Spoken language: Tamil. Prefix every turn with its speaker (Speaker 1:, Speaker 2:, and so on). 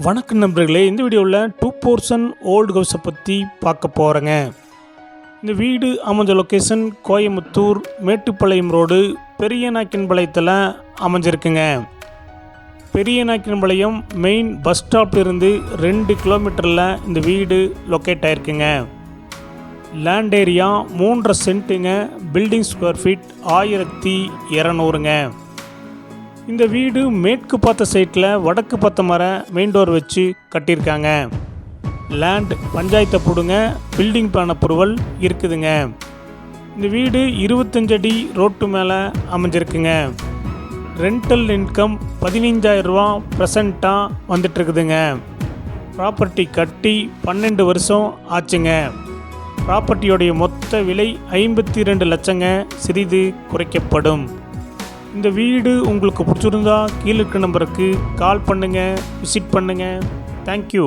Speaker 1: வணக்கம் நண்பர்களே, இந்த வீடியோவில் 2 போர்ஷன் ஓல்டு ஹவுஸை பற்றி பார்க்க போகிறேங்க. இந்த வீடு அமைஞ்ச லொக்கேஷன் கோயம்புத்தூர் மேட்டுப்பாளையம் ரோடு பெரியநாயக்கன்பாளையத்தில் அமைஞ்சிருக்குங்க. பெரியநாயக்கன்பாளையம் மெயின் பஸ் ஸ்டாப்லேருந்து 2 கிலோமீட்டரில் இந்த வீடு லொக்கேட் ஆகிருக்குங்க. லேண்ட் ஏரியா 3.5 சென்ட்டுங்க. பில்டிங் ஸ்கொயர் ஃபீட் 1200ங்க. இந்த வீடு மேற்கு பார்த்த சைட்டில் வடக்கு பார்த்த மர மெயின் டோர் வச்சு கட்டியிருக்காங்க. லேண்ட் பஞ்சாயத்தை போடுங்க. பில்டிங் பிளான் அப்ரூவல் இருக்குதுங்க. இந்த வீடு 25 அடி ரோட்டு மேலே அமைஞ்சிருக்குங்க. ரெண்டல் இன்கம் 15,000 ரூபா ப்ரெசண்ட்டாக வந்துட்டுருக்குதுங்க. ப்ராப்பர்ட்டி கட்டி 12 வருஷம் ஆச்சுங்க. ப்ராப்பர்ட்டியோடைய மொத்த விலை 52 லட்சங்க. சிறிது குறைக்கப்படும். இந்த வீடு உங்களுக்கு பிடிச்சிருந்தா கீழே இருக்க நம்பருக்கு கால் பண்ணுங்கள், விசிட் பண்ணுங்கள். தேங்க்யூ.